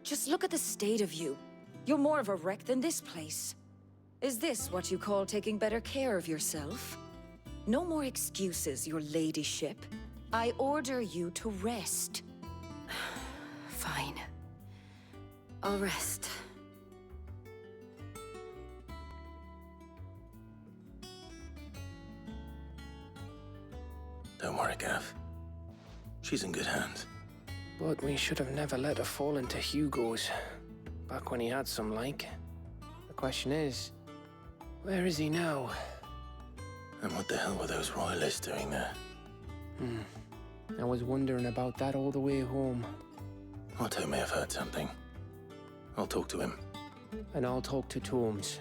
Just look at the state of you. You're more of a wreck than this place. Is this what you call taking better care of yourself? No more excuses, your ladyship. I order you to rest. Fine. I'll rest. Don't worry, Gav. She's in good hands. But we should have never let her fall into Hugo's. Back when he had some like. The question is, where is he now? And what the hell were those royalists doing there? I was wondering about that all the way home. Otto may have heard something. I'll talk to him. And I'll talk to Tomes.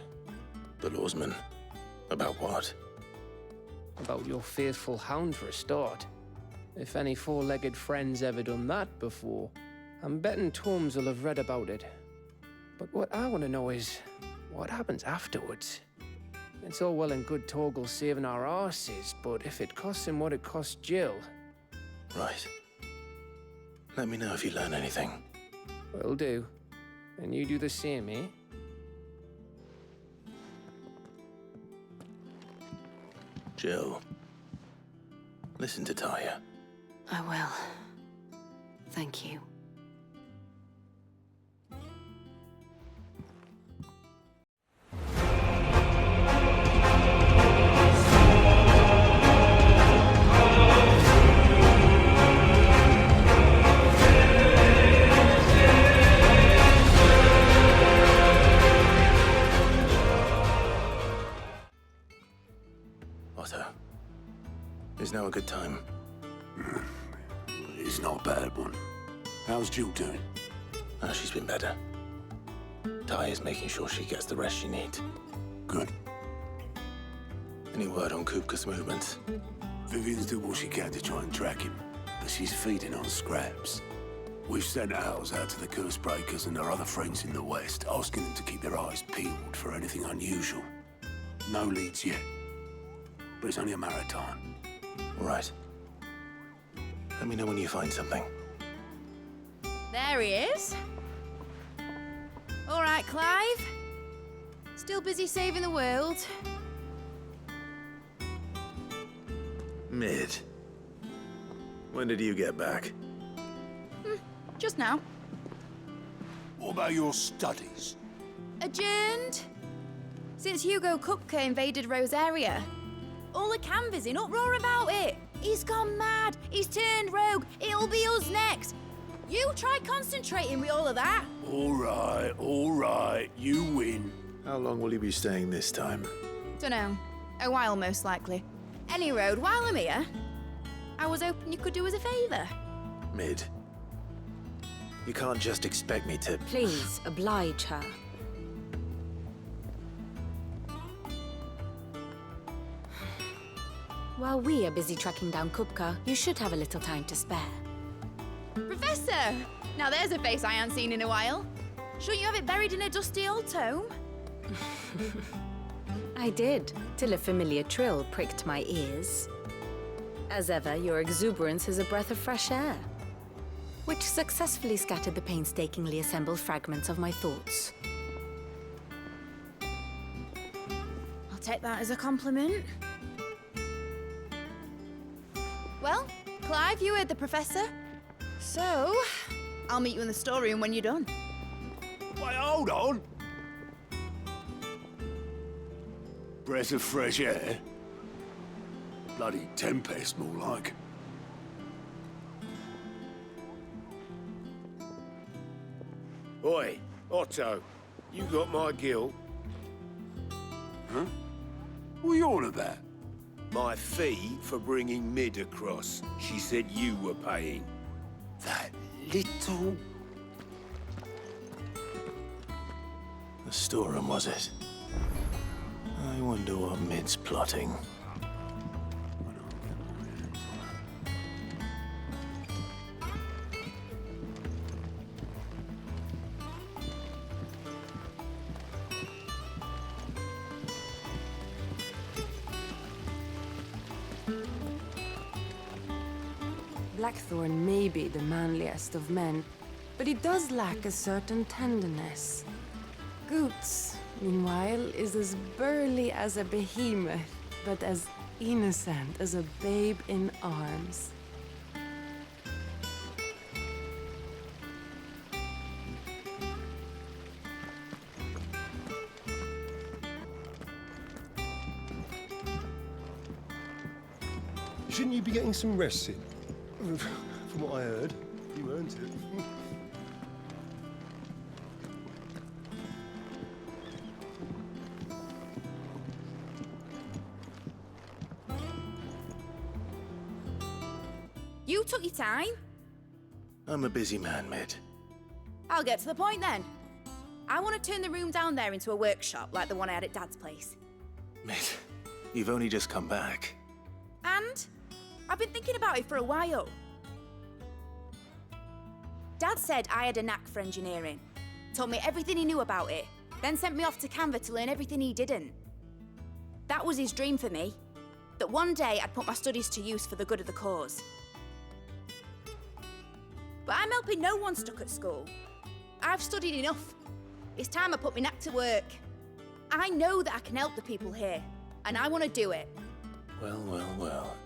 The lawsman. About what? About your faithful hound for a start. If any four-legged friend's ever done that before, I'm betting Tomes will have read about it. But what I want to know is, what happens afterwards? It's all well and good Torgal saving our arses, but if it costs him what it cost Jill... Right. Let me know if you learn anything. Will do. And you do the same, eh? Jill. Listen to Taya. I will. Thank you. Otto. Is now a good time? It's not a bad one. How's Jill doing? Oh, she's been better. Taya's making sure she gets the rest she needs. Good. Any word on Kupka's movements? Vivian's did what she can to try and track him, but she's feeding on scraps. We've sent ours out to the curse breakers and our other friends in the west, asking them to keep their eyes peeled for anything unusual. No leads yet, but it's only a matter of time. Right. Let me know when you find something. There he is. All right, Clive. Still busy saving the world. Mid. When did you get back? Just now. What about your studies? Adjourned. Since Hugo Kupka invaded Rosaria. All the canvas in uproar about it. He's gone mad. He's turned rogue. It'll be us next. You try concentrating with all of that. All right. You win. How long will you be staying this time? Dunno. A while, most likely. Any road, while I'm here, I was hoping you could do us a favour. Mid. You can't just expect me to... Please, oblige her. While we are busy tracking down Kupka, you should have a little time to spare. Professor! Now there's a face I haven't seen in a while. Shouldn't you have it buried in a dusty old tome? I did, till a familiar trill pricked my ears. As ever, your exuberance is a breath of fresh air, which successfully scattered the painstakingly assembled fragments of my thoughts. I'll take that as a compliment. Well, Clive, you heard the professor. So, I'll meet you in the storeroom when you're done. Wait, hold on. Breath of fresh air? Bloody tempest, more like. Oi, Otto, you got my gill. Huh? What are you on about? My fee for bringing Mid across. She said you were paying. That little... The storeroom, was it? I wonder what Mid's plotting. Blackthorn may be the manliest of men, but he does lack a certain tenderness. Goots, meanwhile, is as burly as a behemoth, but as innocent as a babe in arms. Shouldn't you be getting some rest in? From what I heard, you earned it. You took your time. I'm a busy man, Mid. I'll get to the point then. I want to turn the room down there into a workshop like the one I had at Dad's place. Mid, you've only just come back. And I've been thinking about it for a while. Dad said I had a knack for engineering, told me everything he knew about it, then sent me off to Canva to learn everything he didn't. That was his dream for me, that one day I'd put my studies to use for the good of the cause. But I'm helping no one stuck at school. I've studied enough. It's time I put my knack to work. I know that I can help the people here, and I want to do it. Well, well, well.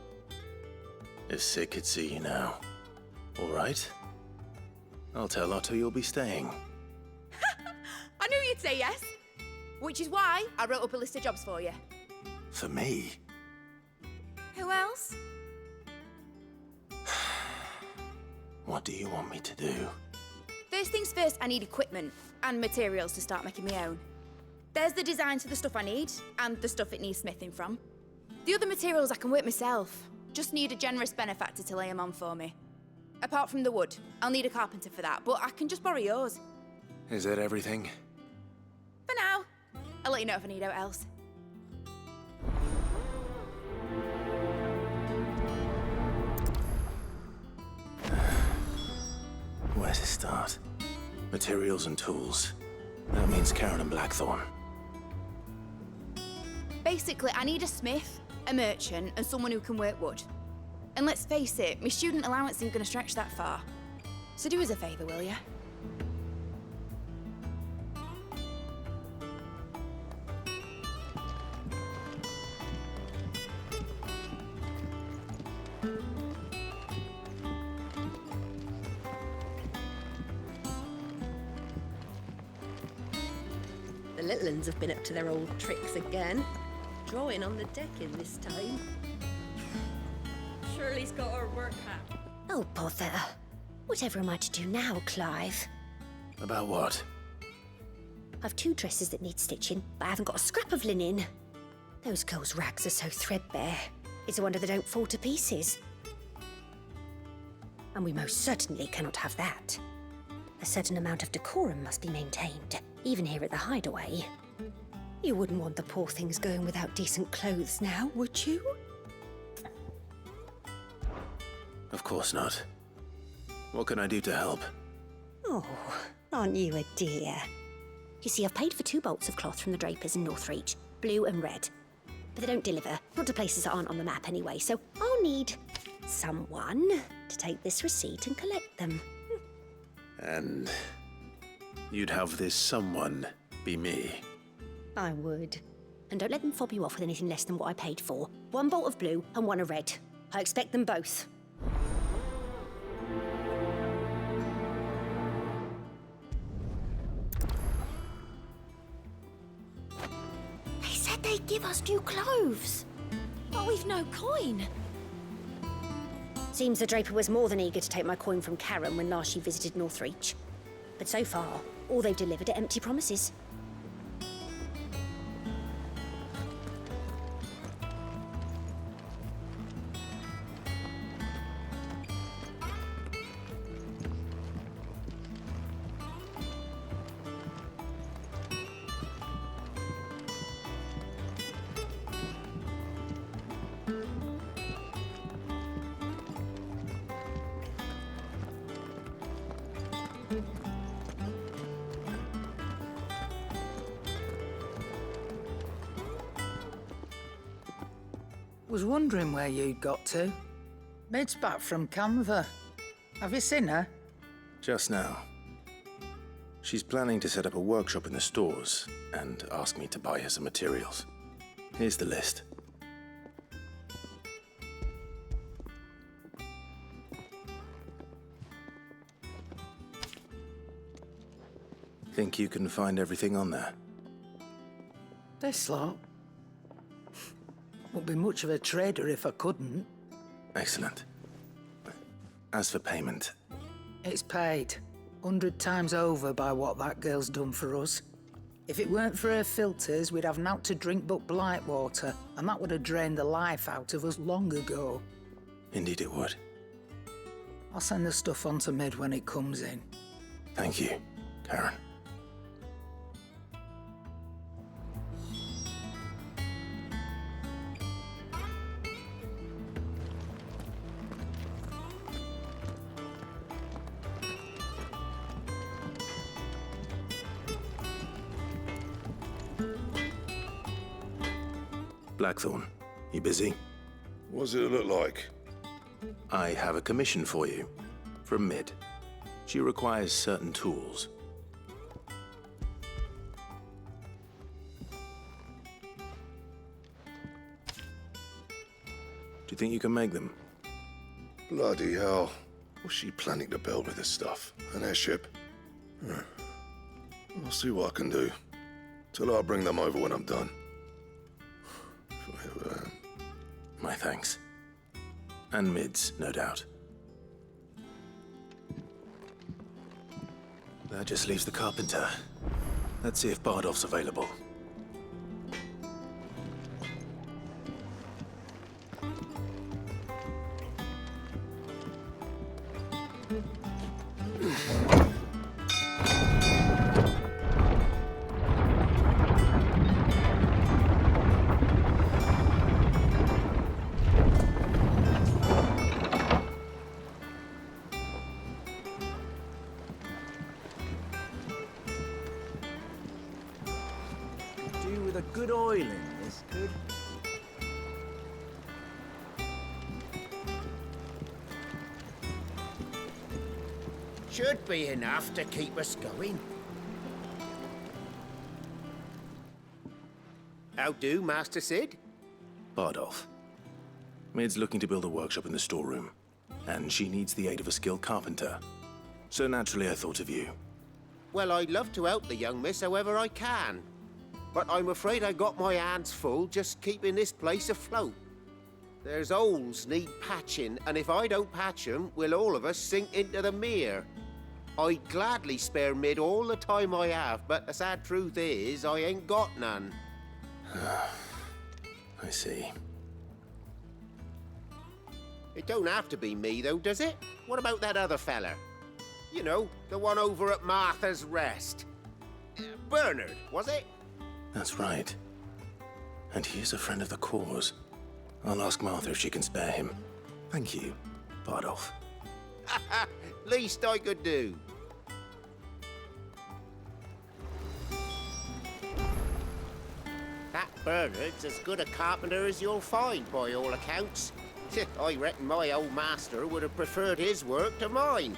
If Sid could see you now. All right? I'll tell Otto you'll be staying. I knew you'd say yes. Which is why I wrote up a list of jobs for you. For me? Who else? What do you want me to do? First things first, I need equipment and materials to start making my own. There's the designs for the stuff I need and the stuff it needs smithing from. The other materials I can work myself. Just need a generous benefactor to lay them on for me. Apart from the wood, I'll need a carpenter for that, but I can just borrow yours. Is that everything? For now. I'll let you know if I need out else. Where to start? Materials and tools. That means Karen and Blackthorn. Basically, I need a smith, a merchant, and someone who can work wood. And let's face it, my student allowance isn't going to stretch that far. So do us a favour, will you? The little uns have been up to their old tricks again. Drawing on the decking this time. Shirley's got her work hat. Oh, bother. Whatever am I to do now, Clive? About what? I've 2 dresses that need stitching, but I haven't got a scrap of linen. Those girls' rags are so threadbare. It's a wonder they don't fall to pieces. And we most certainly cannot have that. A certain amount of decorum must be maintained, even here at the Hideaway. You wouldn't want the poor things going without decent clothes now, would you? Of course not. What can I do to help? Oh, aren't you a dear? You see, I've paid for 2 bolts of cloth from the drapers in Northreach, blue and red. But they don't deliver, not to places that aren't on the map anyway, so I'll need someone to take this receipt and collect them. And you'd have this someone be me. I would. And don't let them fob you off with anything less than what I paid for. 1 bolt of blue and 1 of red. I expect them both. They said they'd give us new clothes. But we've no coin. Seems the draper was more than eager to take my coin from Karen when last she visited Northreach. But so far, all they've delivered are empty promises. Was wondering where you'd got to. Mid's back from Canva. Have you seen her? Just now. She's planning to set up a workshop in the stores and ask me to buy her some materials. Here's the list. Think you can find everything on there? This lot? Wouldn't be much of a trader if I couldn't. Excellent. As for payment, It's paid 100 times over by what that girl's done for us. If it weren't for her filters, we'd have naught to drink but blight water, and that would have drained the life out of us long ago. indeed it would. I'll send the stuff on to Mid when it comes in. Thank you, Karen. Blackthorn, you busy? What does it look like? I have a commission for you, from Mid. She requires certain tools. Do you think you can make them? Bloody hell. What's she planning to build with this stuff? An airship? I'll see what I can do. Tell her I'll bring them over when I'm done. If I ever am. My thanks. And Mid's, no doubt. That just leaves the carpenter. Let's see if Bardolph's available. Do with a good oiling, this could. Should be enough to keep us going. How do, Master Sid? Bardolph. Mid's looking to build a workshop in the storeroom, and she needs the aid of a skilled carpenter. So naturally I thought of you. Well, I'd love to help the young miss however I can. But I'm afraid I got my hands full just keeping this place afloat. There's holes need patching, and if I don't patch 'em, we'll all of us sink into the mere. I'd gladly spare Mid all the time I have, but the sad truth is, I ain't got none. I see. It don't have to be me, though, does it? What about that other fella? You know, the one over at Martha's Rest. Bernard, was it? That's right. And he is a friend of the cause. I'll ask Martha if she can spare him. Thank you, Bardolph. Least I could do. That Bernard's as good a carpenter as you'll find, by all accounts. I reckon my old master would have preferred his work to mine.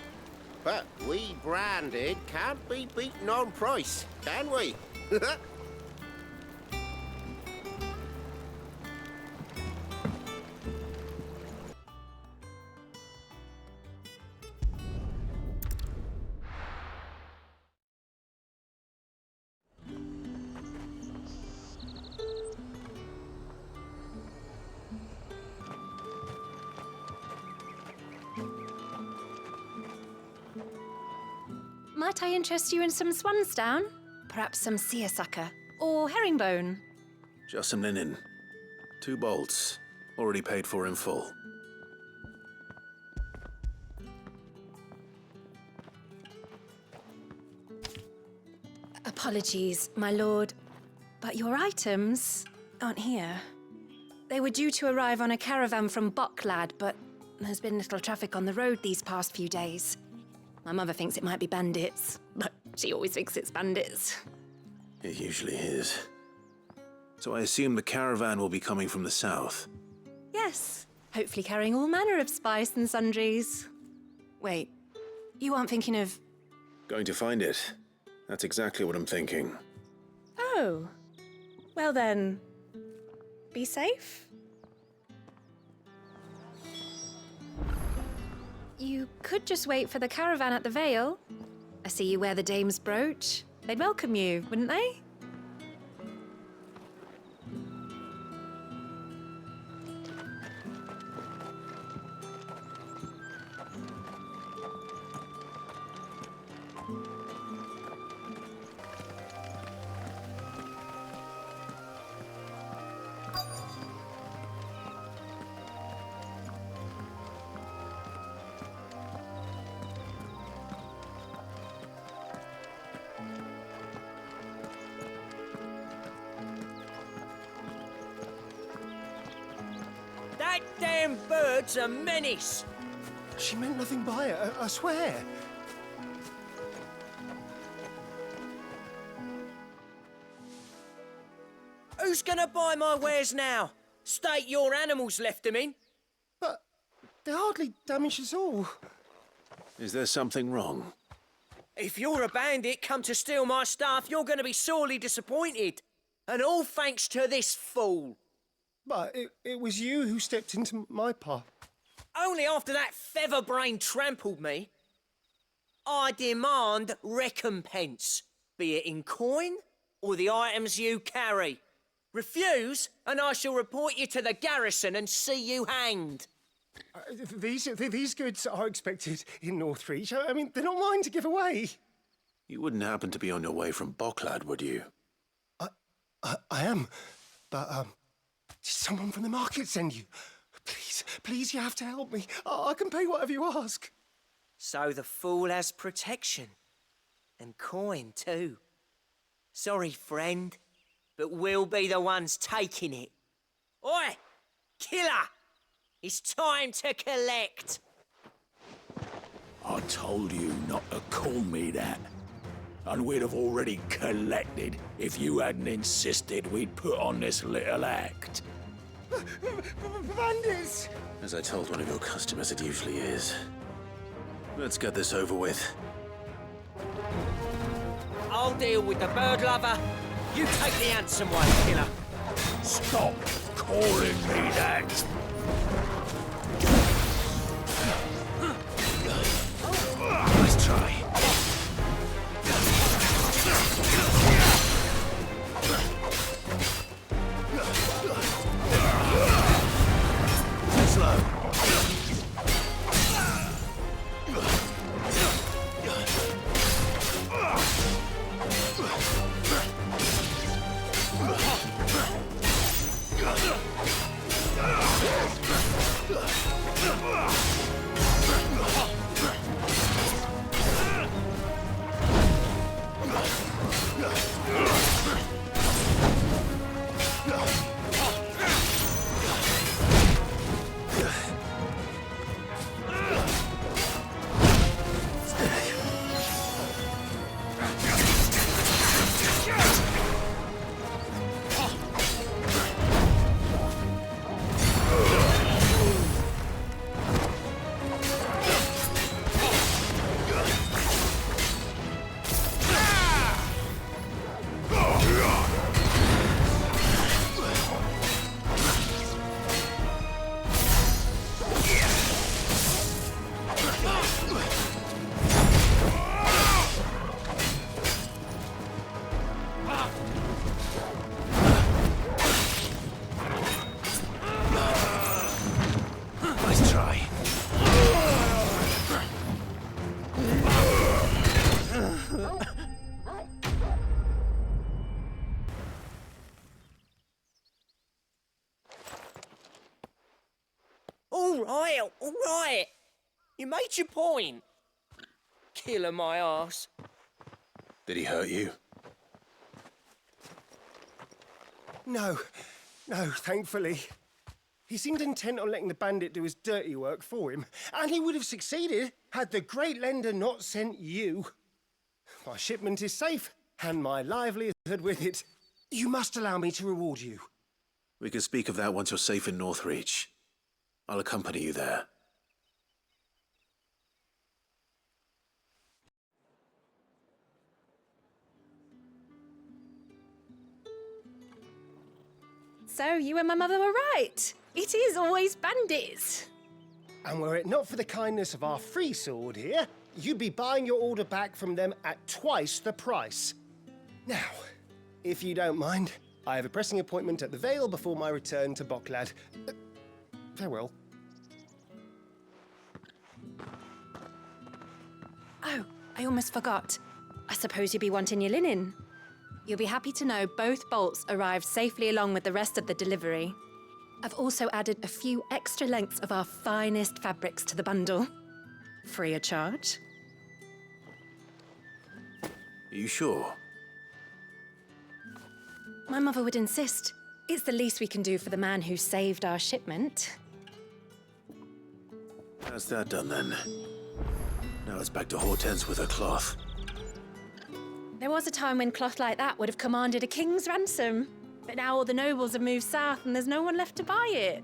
But we branded can't be beaten on price, can we? Might I interest you in some swansdown? Perhaps some seersucker or herringbone? Just some linen. 2 bolts. Already paid for in full. Apologies, my lord, but your items aren't here. They were due to arrive on a caravan from Bocklad, but there's been little traffic on the road these past few days. My mother thinks it might be bandits, but she always thinks it's bandits. It usually is. So I assume the caravan will be coming from the south. Yes, hopefully carrying all manner of spice and sundries. Wait, you aren't thinking of... Going to find it. That's exactly what I'm thinking. Oh. Well then, be safe. You could just wait for the caravan at the Vale. I see you wear the dame's brooch. They'd welcome you, wouldn't they? That damn bird's a menace! She meant nothing by it, I swear. Who's gonna buy my wares now? State your animals left them in. But they hardly damaged us all. Is there something wrong? If you're a bandit come to steal my stuff, you're gonna be sorely disappointed. And all thanks to this fool. But it was you who stepped into my path. Only after that feather-brain trampled me. I demand recompense, be it in coin or the items you carry. Refuse, and I shall report you to the garrison and see you hanged. These goods are expected in Northreach. I mean, they're not mine to give away. You wouldn't happen to be on your way from Bocklad, would you? I am, but did someone from the market send you? Please, you have to help me. I can pay whatever you ask. So the fool has protection. And coin, too. Sorry, friend, but we'll be the ones taking it. Oi! Killer! It's time to collect! I told you not to call me that. And we'd have already collected if you hadn't insisted we'd put on this little act. Bandits! As I told one of your customers, it usually is. Let's get this over with. I'll deal with the bird lover. You take the handsome one, killer. Stop calling me that. Nice try. Slow. All right. You made your point. Killer my arse. Did he hurt you? No, thankfully. He seemed intent on letting the bandit do his dirty work for him, and he would have succeeded had the great lender not sent you. My shipment is safe, and my livelihood with it. You must allow me to reward you. We can speak of that once you're safe in Northreach. I'll accompany you there. So you and my mother were right. It is always bandits. And were it not for the kindness of our free sword here, you'd be buying your order back from them at twice the price. Now, if you don't mind, I have a pressing appointment at the Vale before my return to Bocklad. Farewell. Oh, I almost forgot. I suppose you'll be wanting your linen. You'll be happy to know both bolts arrived safely along with the rest of the delivery. I've also added a few extra lengths of our finest fabrics to the bundle. Free of charge. Are you sure? My mother would insist. It's the least we can do for the man who saved our shipment. How's that done then? Now it's back to Hortense with her cloth. There was a time when cloth like that would have commanded a king's ransom. But now all the nobles have moved south and there's no one left to buy it.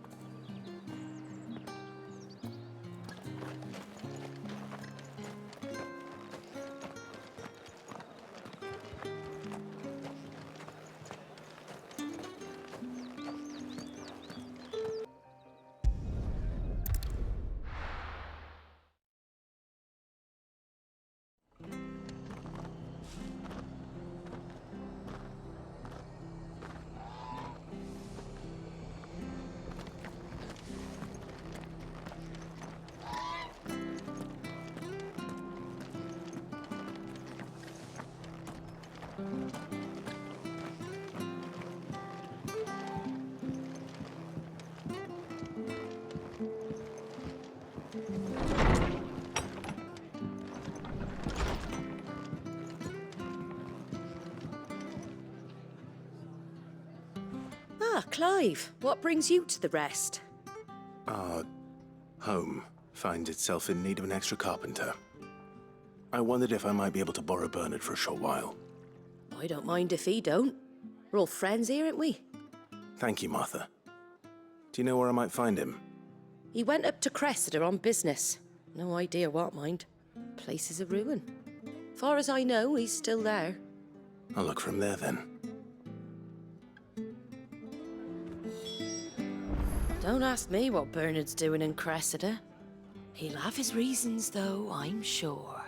Ah, Clive, what brings you to the rest? Our home finds itself in need of an extra carpenter. I wondered if I might be able to borrow Bernard for a short while. I don't mind if he don't. We're all friends here, aren't we? Thank you, Martha. Do you know where I might find him? He went up to Cressida on business. No idea what, mind. Place is a ruin. Far as I know, he's still there. I'll look for him there then. Don't ask me what Bernard's doing in Cressida. He'll have his reasons, though, I'm sure.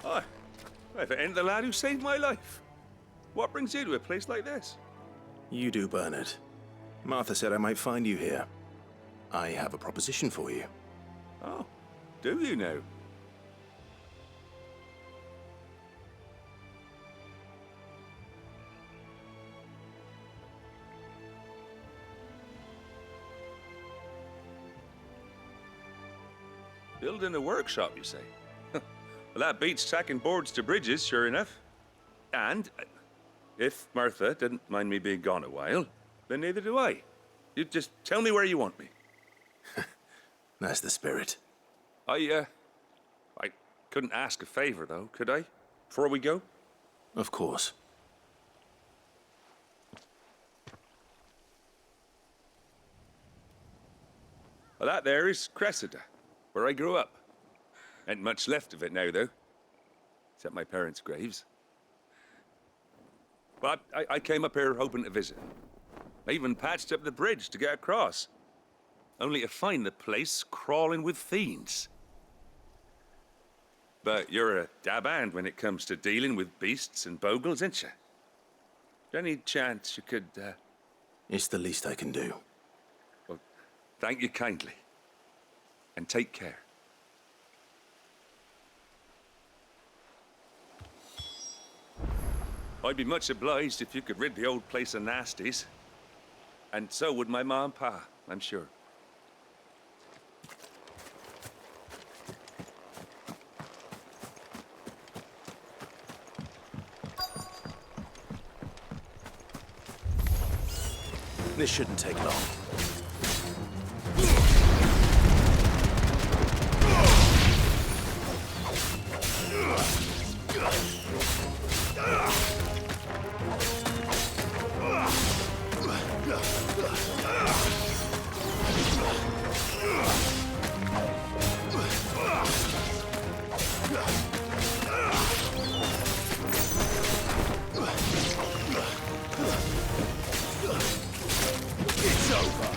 Hi. If it ain't the lad who saved my life. What brings you to a place like this? You do, Bernard. Martha said I might find you here. I have a proposition for you. Oh, do you now? Building a workshop, you say? Well, that beats tacking boards to bridges, sure enough. And if Martha didn't mind me being gone a while, then neither do I. You just tell me where you want me. That's the spirit. I couldn't ask a favor, though, could I? Before we go? Of course. Well, that there is Cressida, where I grew up. Ain't much left of it now, though. Except my parents' graves. But I came up here hoping to visit. I even patched up the bridge to get across. Only to find the place crawling with fiends. But you're a dab hand when it comes to dealing with beasts and bogles, ain't you? Any chance you could, It's the least I can do. Well, thank you kindly. And take care. I'd be much obliged if you could rid the old place of nasties. And so would my ma and pa, I'm sure. This shouldn't take long. It's over.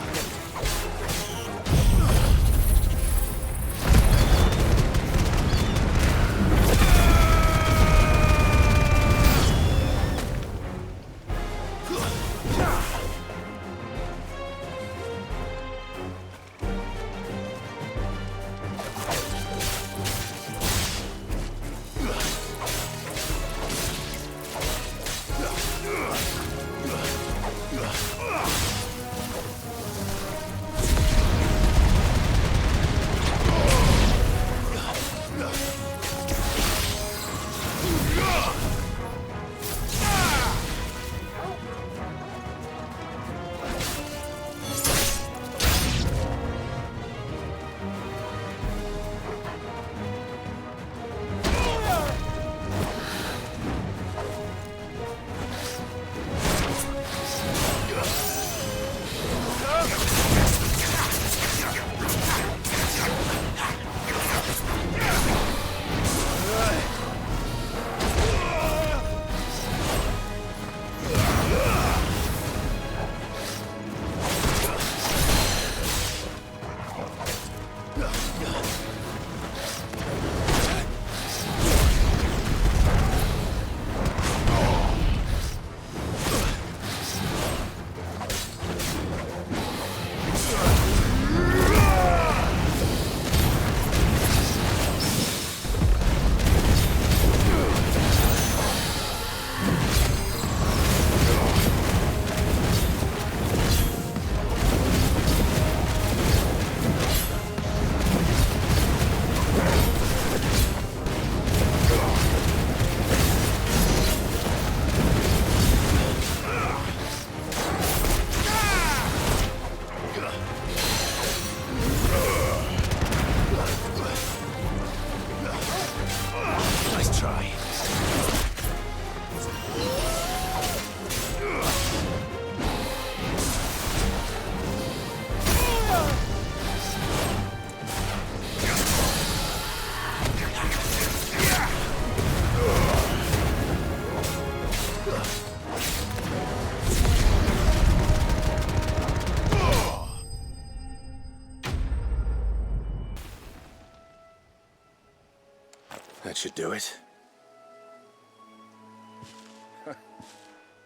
That should do it.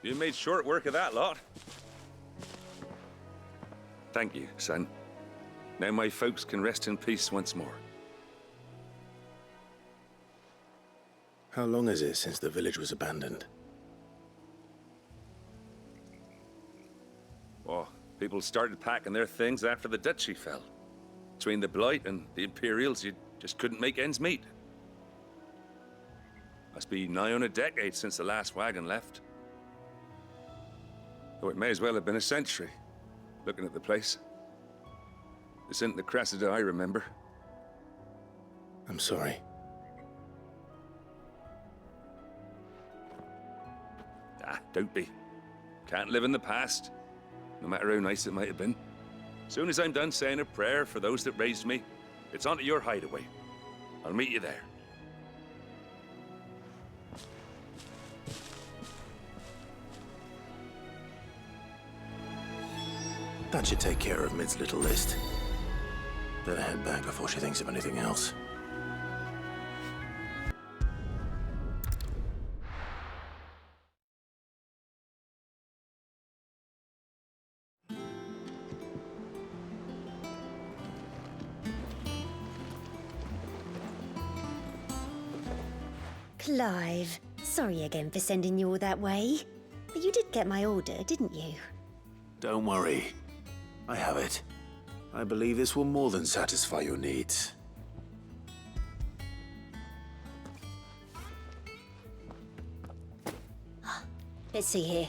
You made short work of that lot. Thank you, son. Now my folks can rest in peace once more. How long is it since the village was abandoned? Oh, people started packing their things after the duchy fell. Between the Blight and the Imperials, you just couldn't make ends meet. Must be nigh on a decade since the last wagon left. Though it may as well have been a century, looking at the place. This isn't the Cressida I remember. I'm sorry. Ah, don't be. Can't live in the past, no matter how nice it might have been. Soon as I'm done saying a prayer for those that raised me, it's on to your hideaway. I'll meet you there. That should take care of Mid's little list. Better head back before she thinks of anything else. Clive, sorry again for sending you all that way. But you did get my order, didn't you? Don't worry. I have it. I believe this will more than satisfy your needs. Let's see here.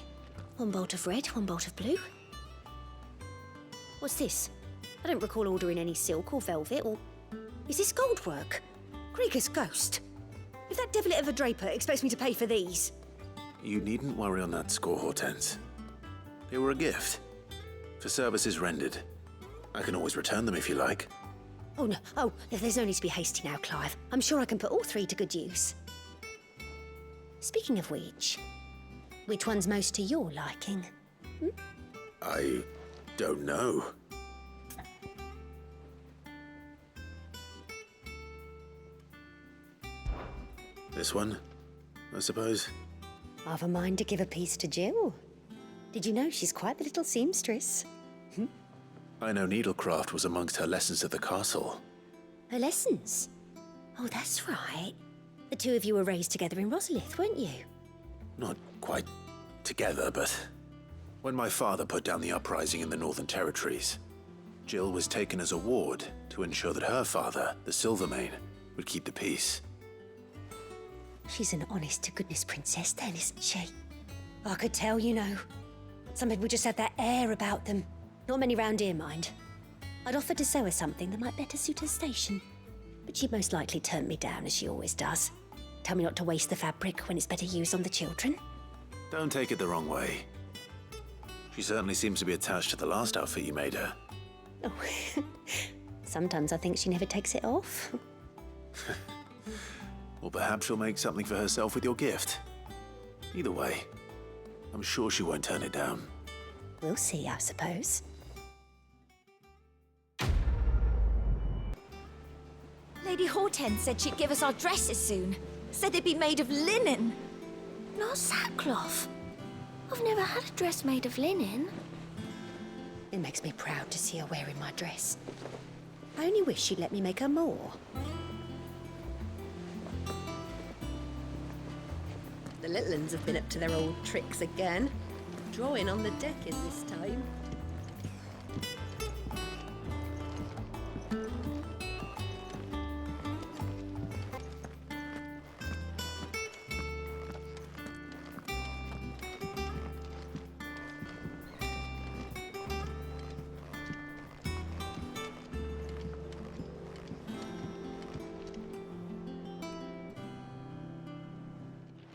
One bolt of red, one bolt of blue. What's this? I don't recall ordering any silk or velvet or... Is this gold work? Krieger's ghost. If that devilet of a draper expects me to pay for these... You needn't worry on that score, Hortense. They were a gift. For services rendered. I can always return them if you like. Oh, no. Oh, there's no need to be hasty now, Clive. I'm sure I can put all three to good use. Speaking of which one's most to your liking? I don't know. This one, I suppose. I've a mind to give a piece to Jill. Did you know she's quite the little seamstress? I know needlecraft was amongst her lessons at the castle. Her lessons? Oh, that's right. The two of you were raised together in Rosalith, weren't you? Not quite together, but when my father put down the uprising in the Northern Territories, Jill was taken as a ward to ensure that her father, the Silvermane, would keep the peace. She's an honest-to-goodness princess then, isn't she? I could tell, you know. Some people just have that air about them. Not many round here, mind. I'd offered to sew her something that might better suit her station. But she'd most likely turn me down, as she always does. Tell me not to waste the fabric when it's better used on the children. Don't take it the wrong way. She certainly seems to be attached to the last outfit you made her. Oh, sometimes I think she never takes it off. Or perhaps she'll make something for herself with your gift. Either way, I'm sure she won't turn it down. We'll see, I suppose. Lady Hortense said she'd give us our dresses soon. Said they'd be made of linen. Not sackcloth. I've never had a dress made of linen. It makes me proud to see her wearing my dress. I only wish she'd let me make her more. The little uns have been up to their old tricks again. Drawing on the deck in this time.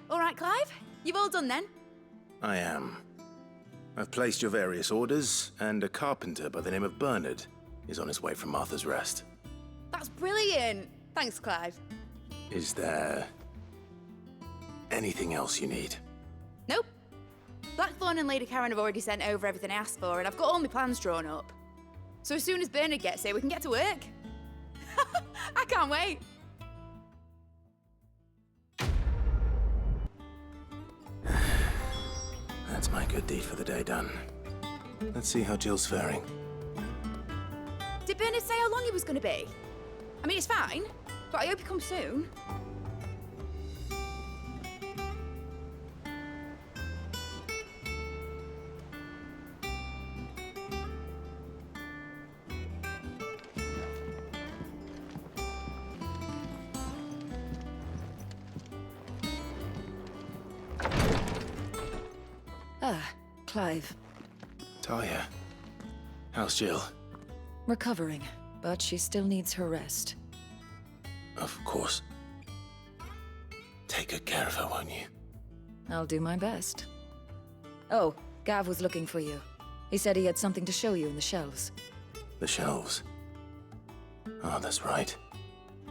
All right, Clive? You've all done then? I am. I've placed your various orders, and a carpenter by the name of Bernard is on his way from Martha's Rest. That's brilliant. Thanks, Clive. Is there anything else you need? Nope. Blackthorn and Lady Karen have already sent over everything I asked for, and I've got all my plans drawn up. So as soon as Bernard gets here, we can get to work. I can't wait. That's my good deed for the day done. Let's see how Jill's faring. Did Bernard say how long he was going to be? I mean, it's fine, but I hope he comes soon. Ah, Clive. Talia, how's Jill? Recovering, but she still needs her rest. Of course. Take good care of her, won't you? I'll do my best. Oh, Gav was looking for you. He said he had something to show you in the shelves. The shelves? Oh, that's right.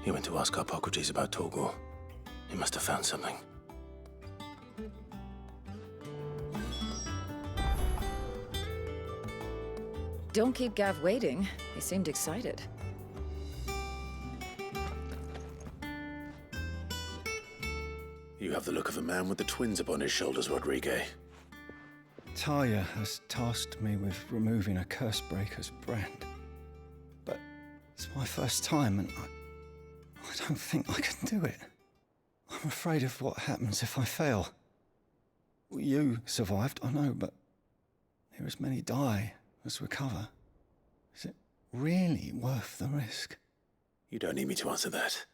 He went to ask Harpocrates about Torgor. He must have found something. Don't keep Gav waiting. He seemed excited. You have the look of a man with the twins upon his shoulders, Rodrigue. Talia has tasked me with removing a Cursebreaker's brand. But it's my first time, and I don't think I can do it. I'm afraid of what happens if I fail. You survived, I know, but there as many die as recover. Is it really worth the risk? You don't need me to answer that.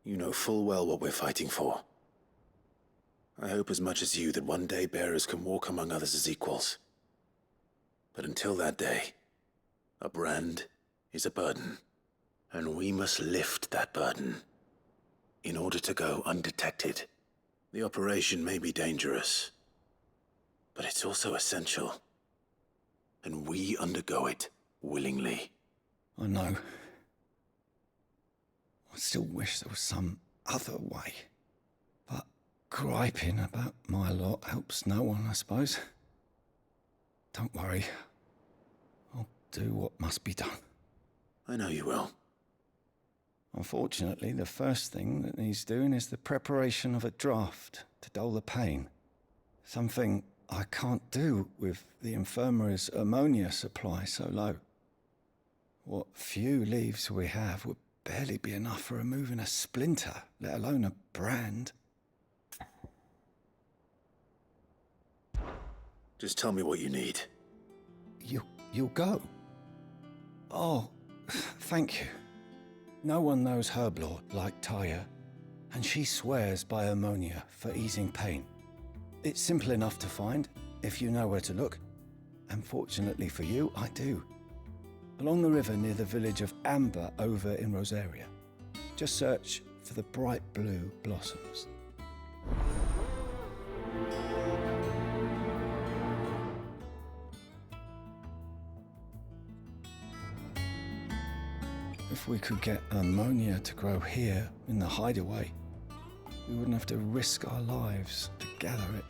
You know full well what we're fighting for. I hope as much as you that one day bearers can walk among others as equals. But until that day, A brand is a burden, and we must lift that burden in order to go undetected. The operation may be dangerous, but it's also essential, and we undergo it willingly. I know. I still wish there was some other way. But griping about my lot helps no one, I suppose. Don't worry. I'll do what must be done. I know you will. Unfortunately, the first thing that needs doing is the preparation of a draft to dull the pain. Something I can't do with the infirmary's ammonia supply so low. What few leaves we have would barely be enough for removing a splinter, let alone a brand. Just tell me what you need. You'll go? Oh, thank you. No one knows Herblord like Tyre, and she swears by ammonia for easing pain. It's simple enough to find, if you know where to look. And fortunately for you, I do. Along the river near the village of Amber over in Rosaria. Just search for the bright blue blossoms. If we could get ammonia to grow here in the hideaway, we wouldn't have to risk our lives to gather it.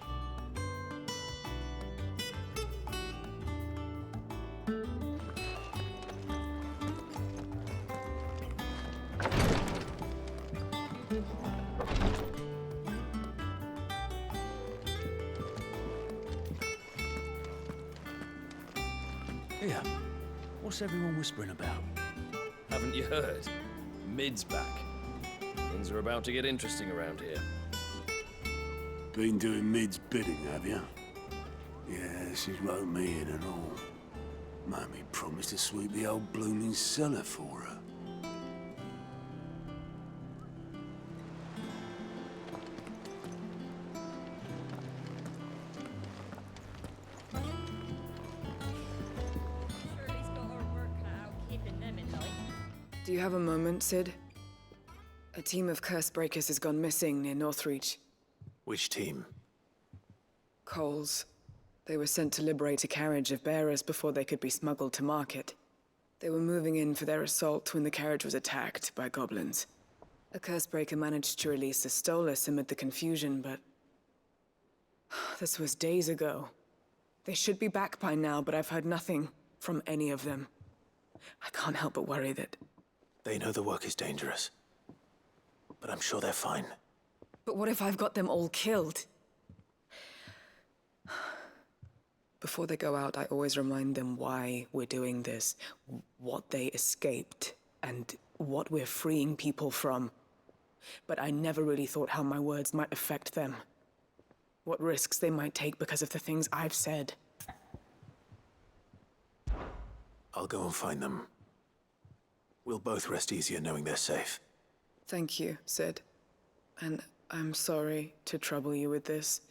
Here, what's everyone whispering about? Haven't you heard? Mid's back. Things are about to get interesting around here. Been doing Mid's bidding, have you? Yeah, she's wrote me in and all. Mammy promised to sweep the old blooming cellar for her. Do you have a moment, Sid? A team of curse breakers has gone missing near Northreach. Which team? Coles. They were sent to liberate a carriage of bearers before they could be smuggled to market. They were moving in for their assault when the carriage was attacked by goblins. A curse breaker managed to release a Stolas amid the confusion, but... this was days ago. They should be back by now, but I've heard nothing from any of them. I can't help but worry that... They know the work is dangerous, but I'm sure they're fine. But what if I've got them all killed? Before they go out, I always remind them why we're doing this, what they escaped, and what we're freeing people from. But I never really thought how my words might affect them. What risks they might take because of the things I've said. I'll go and find them. We'll both rest easier knowing they're safe. Thank you, Sid. And I'm sorry to trouble you with this.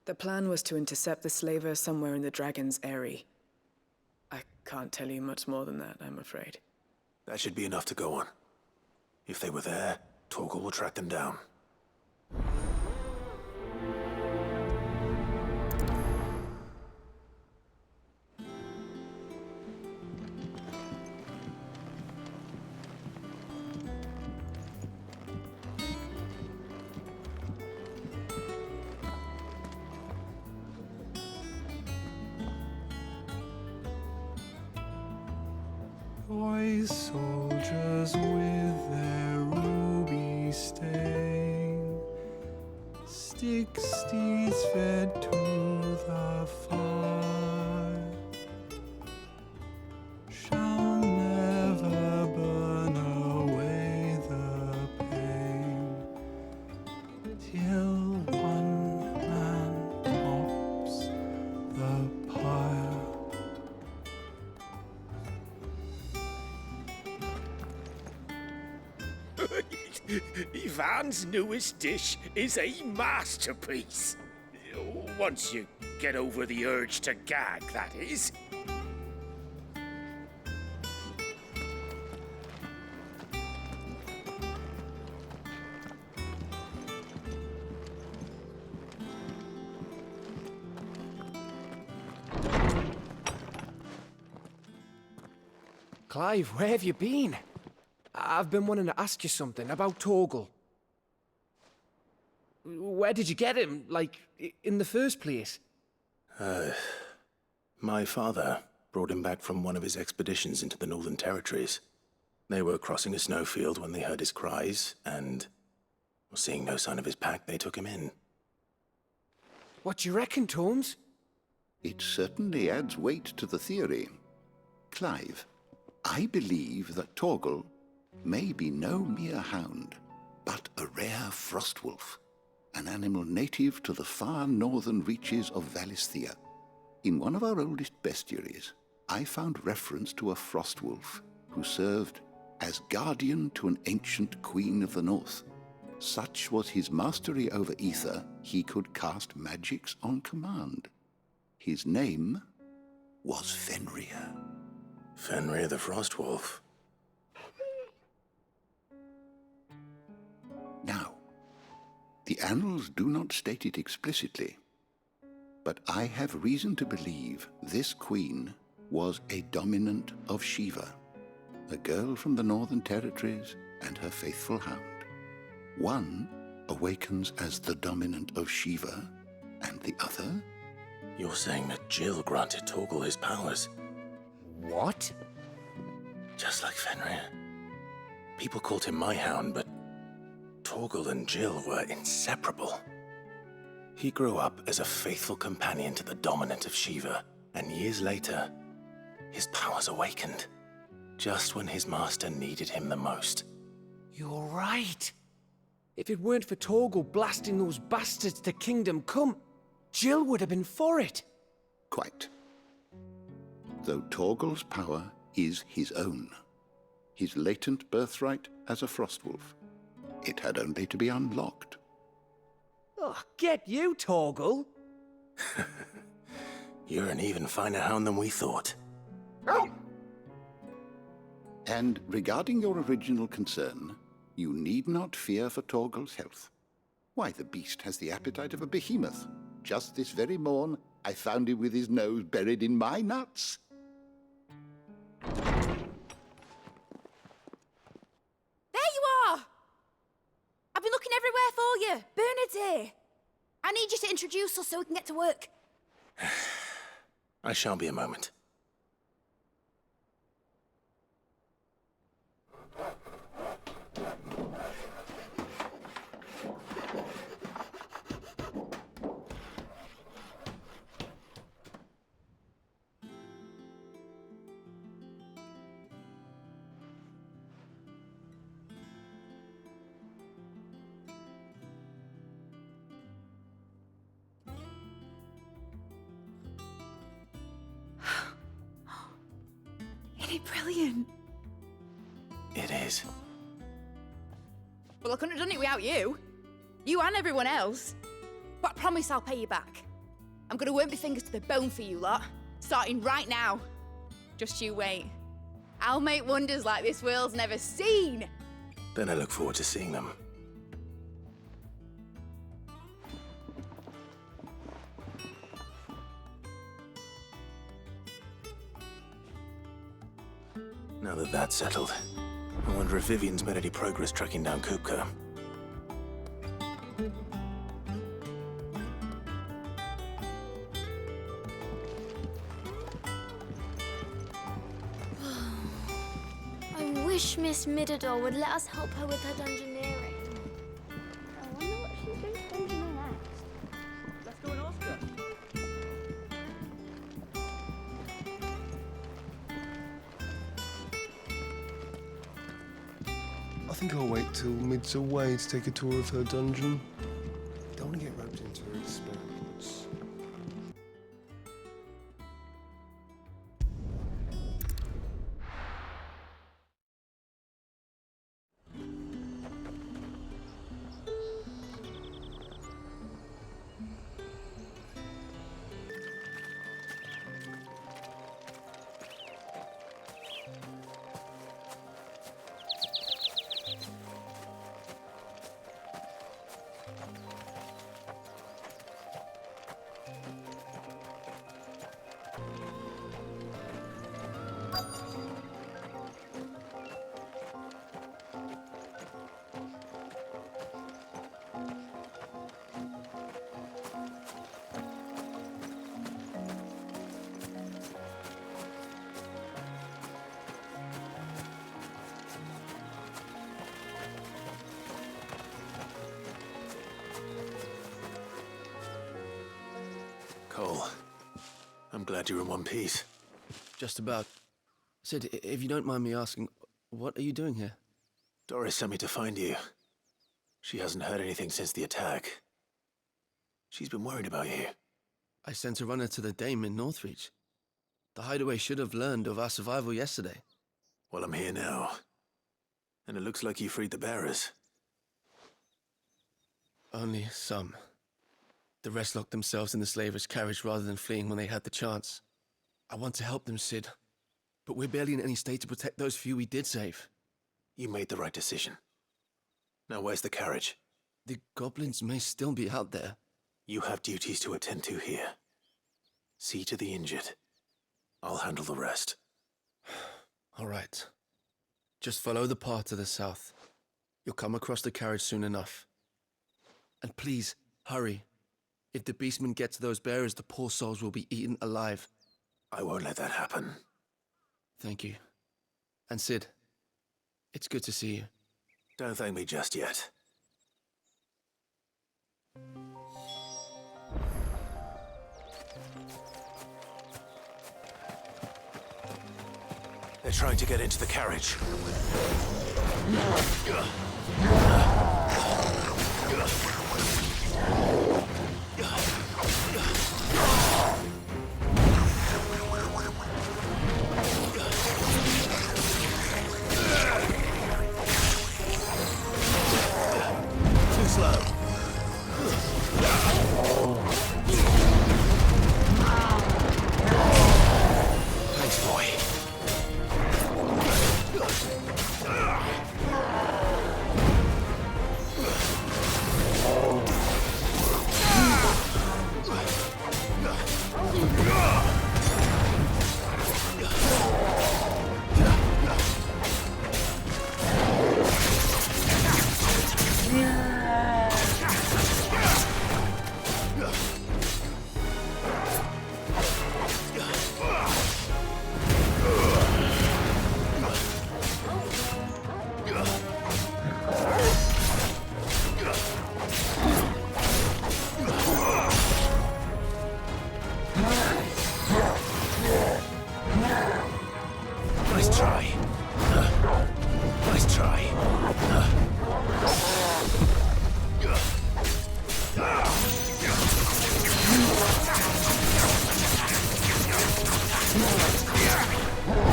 The plan was to intercept the slaver somewhere in the Dragon's Eyrie. I can't tell you much more than that, I'm afraid. That should be enough to go on. If they were there, Torgal will track them down. Boy soldiers with their ruby stain, stick steeds fed to the fire, shall never burn away the pain, till one man tops the pyre. Ivan's newest dish is a masterpiece. Once you get over the urge to gag, that is. Clive, where have you been? I've been wanting to ask you something about Torgal. Where did you get him, like, in the first place? My father brought him back from one of his expeditions into the Northern Territories. They were crossing a snowfield when they heard his cries, and, seeing no sign of his pack, they took him in. What do you reckon, Tomes? It certainly adds weight to the theory. Clive, I believe that Torgal may be no mere hound, but a rare frostwolf, an animal native to the far northern reaches of Valisthea. In one of our oldest bestiaries, I found reference to a frostwolf who served as guardian to an ancient queen of the north. Such was his mastery over ether, he could cast magics on command. His name was Fenrir. Fenrir the Frostwolf. Now, the annals do not state it explicitly, but I have reason to believe this queen was a dominant of Shiva, a girl from the Northern Territories and her faithful hound. One awakens as the dominant of Shiva, and the other? You're saying that Jill granted Torgal his powers? What? Just like Fenrir. People called him my hound, but Torgal and Jill were inseparable. He grew up as a faithful companion to the dominant of Shiva, and years later, his powers awakened, just when his master needed him the most. You're right. If it weren't for Torgal blasting those bastards to Kingdom Come, Jill would have been for it. Quite. Though Torgal's power is his own, his latent birthright as a frostwolf. It had only to be unlocked. Oh, get you, Torgal! You're an even finer hound than we thought. And regarding your original concern, you need not fear for Torgal's health. Why, the beast has the appetite of a behemoth. Just this very morn, I found him with his nose buried in my nuts. There you are! I've been looking everywhere for you. Bernard's here. I need you to introduce us so we can get to work. I shall be a moment. Isn't it brilliant? It is. Well, I couldn't have done it without you. You and everyone else. But I promise I'll pay you back. I'm gonna work my fingers to the bone for you lot, starting right now. Just you wait. I'll make wonders like this world's never seen. Then I look forward to seeing them. Now that that's settled, I wonder if Vivian's made any progress tracking down Kupka. I wish Miss Midador would let us help her with her dungeoneering. I wonder what she's going to dungeoneer next. Let's go and ask her. I think I'll wait till Mid's away to take a tour of her dungeon. Don't want to get roped into her experiments. I'm glad you're in one piece. Just about. Sid, if you don't mind me asking, what are you doing here? Doris sent me to find you. She hasn't heard anything since the attack. She's been worried about you. I sent a runner to the Dame in Northreach. The hideaway should have learned of our survival yesterday. Well, I'm here now. And it looks like you freed the bearers. Only some. The rest locked themselves in the slavers' carriage rather than fleeing when they had the chance. I want to help them, Sid. But we're barely in any state to protect those few we did save. You made the right decision. Now where's the carriage? The goblins may still be out there. You have duties to attend to here. See to the injured. I'll handle the rest. All right. Just follow the path to the south. You'll come across the carriage soon enough. And please, hurry. If the beastmen get to those bearers, the poor souls will be eaten alive. I won't let that happen. Thank you. And Sid, it's good to see you. Don't thank me just yet. They're trying to get into the carriage. Too slow. Thanks, boy. Nice try. Nice try.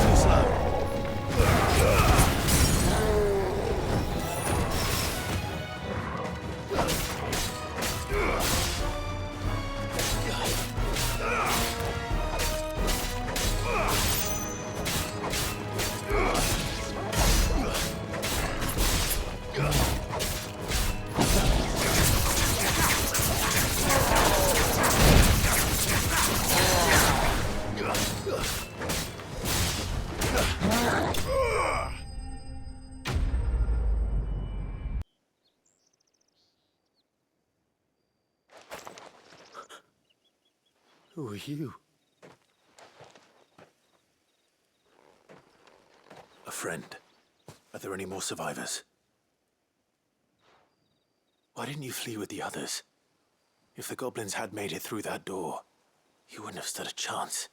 Too slow. Who are you? A friend. Are there any more survivors? Why didn't you flee with the others? If the goblins had made it through that door, you wouldn't have stood a chance.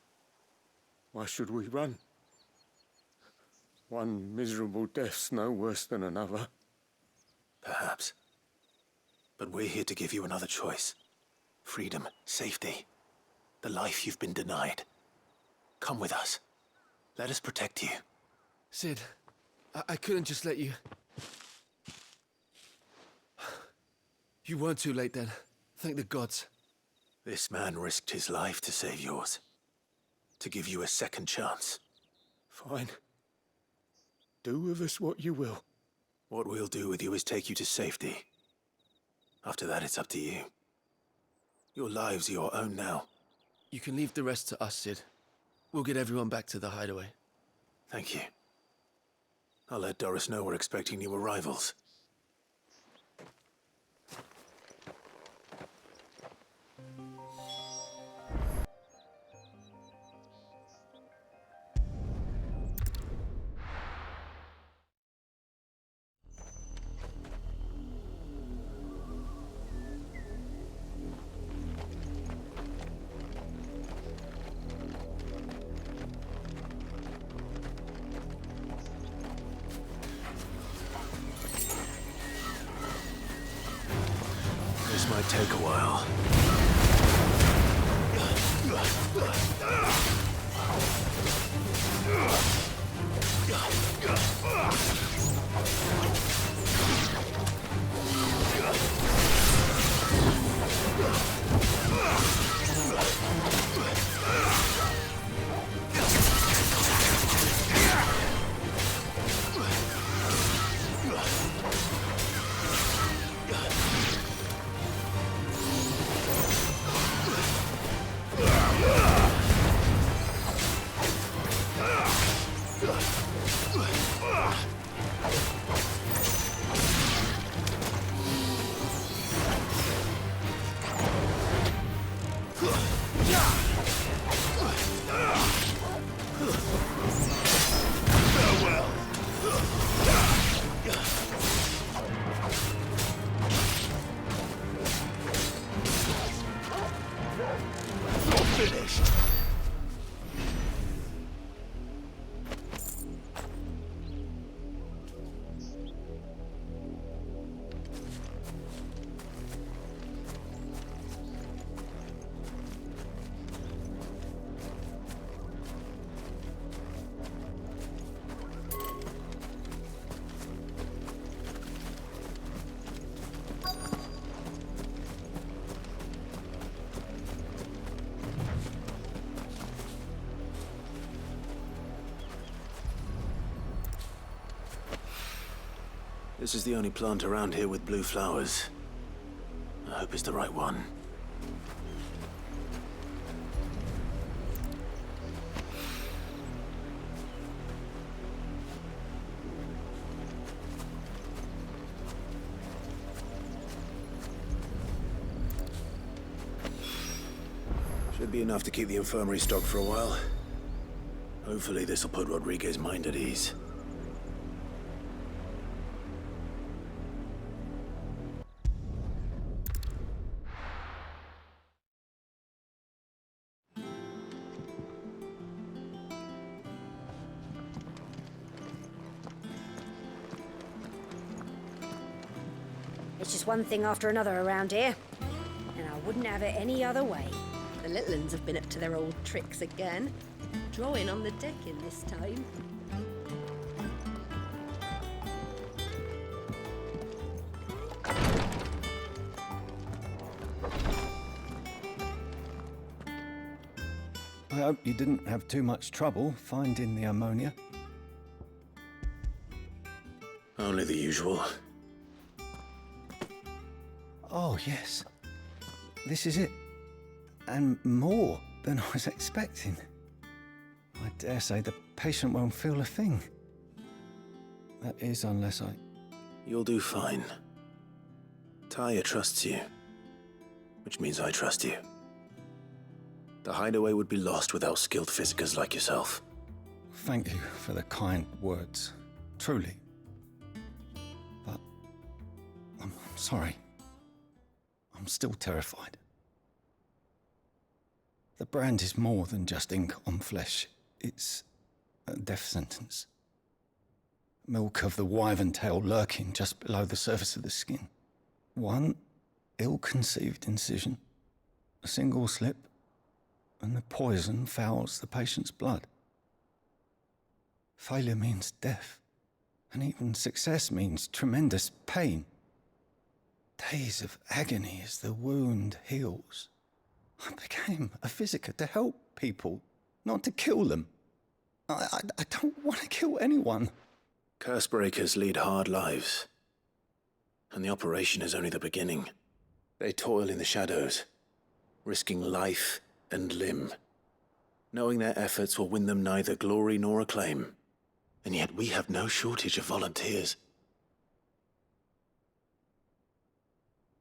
Why should we run? One miserable death's no worse than another. Perhaps. But we're here to give you another choice. Freedom, safety, the life you've been denied. Come with us. Let us protect you. Sid, I couldn't just let you... You weren't too late then. Thank the gods. This man risked his life to save yours. To give you a second chance. Fine. Do with us what you will. What we'll do with you is take you to safety. After that, it's up to you. Your lives are your own now. You can leave the rest to us, Sid. We'll get everyone back to the hideaway. Thank you. I'll let Doris know we're expecting new arrivals. might take a while. This is the only plant around here with blue flowers. I hope it's the right one. Should be enough to keep the infirmary stocked for a while. Hopefully this'll put Rodriguez's mind at ease. It's just one thing after another around here, and I wouldn't have it any other way. The little uns have been up to their old tricks again. Drawing on the decking this time. I hope you didn't have too much trouble finding the ammonia. Only the usual. Oh, yes. This is it. And more than I was expecting. I dare say the patient won't feel a thing. That is, unless I... You'll do fine. Taya trusts you, which means I trust you. The hideaway would be lost without skilled physicers like yourself. Thank you for the kind words. Truly. But... I'm sorry. I'm still terrified. The brand is more than just ink on flesh. It's a death sentence. Milk of the wyvern tail lurking just below the surface of the skin. One ill-conceived incision, a single slip, and the poison fouls the patient's blood. Failure means death, and even success means tremendous pain. Days of agony as the wound heals. I became a physiker to help people, not to kill them. I don't want to kill anyone. Curse breakers lead hard lives. And the operation is only the beginning. They toil in the shadows, risking life and limb, knowing their efforts will win them neither glory nor acclaim. And yet we have no shortage of volunteers.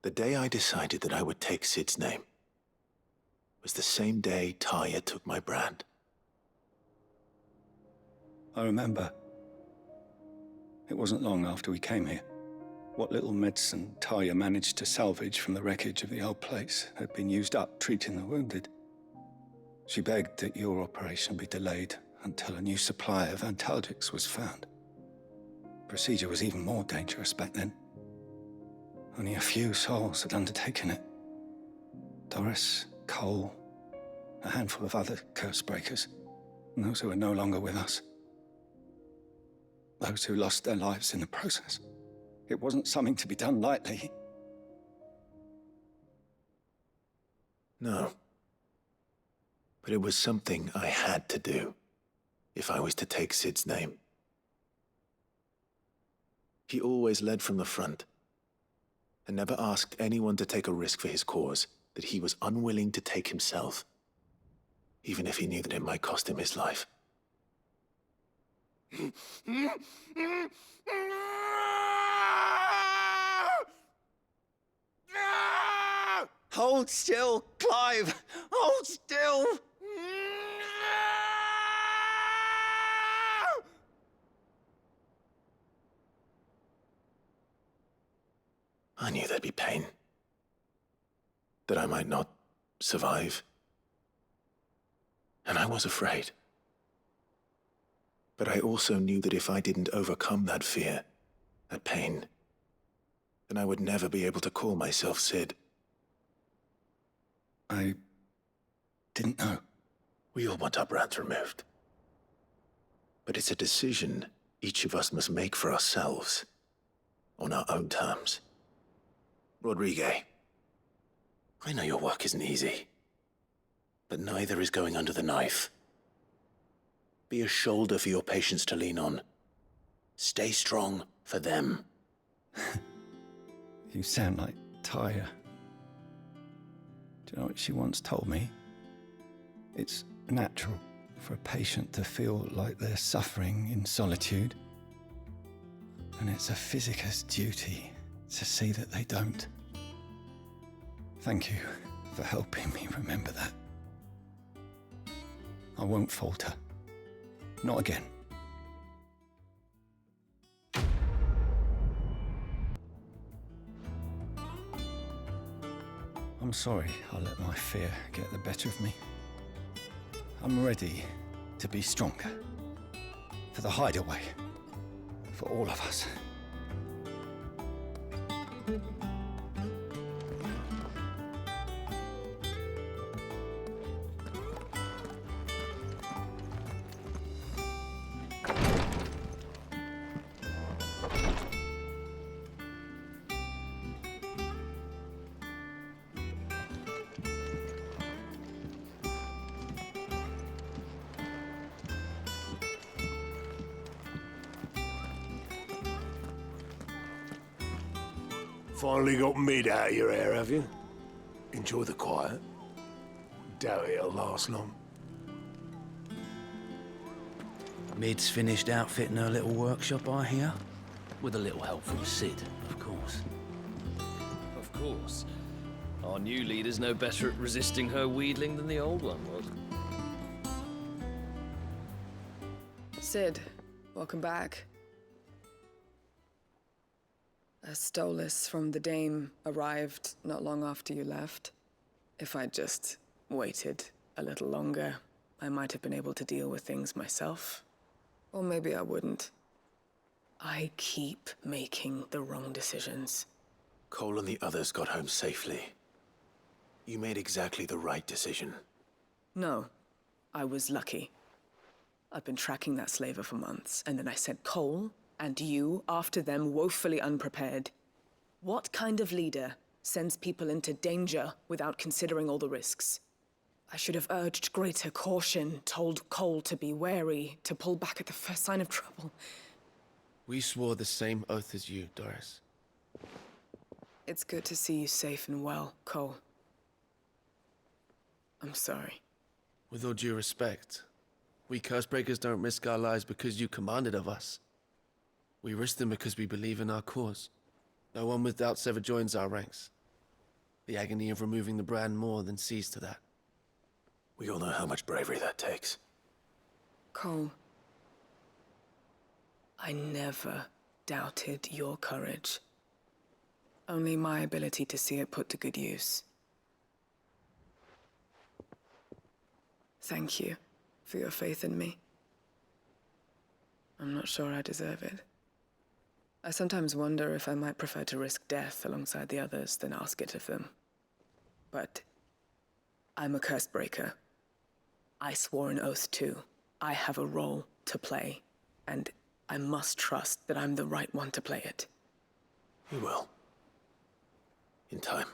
The day I decided that I would take Sid's name was the same day Taya took my brand. I remember. It wasn't long after we came here. What little medicine Taya managed to salvage from the wreckage of the old place had been used up treating the wounded. She begged that your operation be delayed until a new supply of antalgics was found. Procedure was even more dangerous back then. Only a few souls had undertaken it. Doris, Cole, a handful of other curse breakers, and those who are no longer with us. Those who lost their lives in the process. It wasn't something to be done lightly. No. But it was something I had to do, if I was to take Sid's name. He always led from the front, and never asked anyone to take a risk for his cause that he was unwilling to take himself, even if he knew that it might cost him his life. Hold still, Clive! Hold still! I knew there'd be pain. That I might not survive. And I was afraid. But I also knew that if I didn't overcome that fear, that pain, then I would never be able to call myself Sid. I didn't know. We all want our brands removed. But it's a decision each of us must make for ourselves, on our own terms. Rodrigue, I know your work isn't easy, but neither is going under the knife. Be a shoulder for your patients to lean on. Stay strong for them. You sound like Tyre. Do you know what she once told me? It's natural for a patient to feel like they're suffering in solitude. And it's a physicist's duty to see that they don't. Thank you for helping me remember that. I won't falter. Not again. I'm sorry I let my fear get the better of me. I'm ready to be stronger. For the hideaway. For all of us. Finally got mid out of your hair, have you? Enjoy the quiet. Doubt it'll last long. Mid's finished outfitting her little workshop, I hear. With a little help from Sid, of course. Of course. Our new leader's no better at resisting her wheedling than the old one was. Sid, welcome back. A Stolas from the Dame arrived not long after you left. If I'd just waited a little longer, I might have been able to deal with things myself. Or maybe I wouldn't. I keep making the wrong decisions. Cole and the others got home safely. You made exactly the right decision. No, I was lucky. I've been tracking that slaver for months, and then I sent Cole and you after them woefully unprepared. What kind of leader sends people into danger without considering all the risks? I should have urged greater caution, told Cole to be wary, to pull back at the first sign of trouble. We swore the same oath as you, Doris. It's good to see you safe and well, Cole. I'm sorry. With all due respect, we Cursebreakers don't risk our lives because you commanded of us. We risk them because we believe in our cause. No one with doubts ever joins our ranks. The agony of removing the brand more than sees to that. We all know how much bravery that takes. Cole, I never doubted your courage. Only my ability to see it put to good use. Thank you for your faith in me. I'm not sure I deserve it. I sometimes wonder if I might prefer to risk death alongside the others than ask it of them. But I'm a curse breaker. I swore an oath too. I have a role to play, and I must trust that I'm the right one to play it. You will. In time.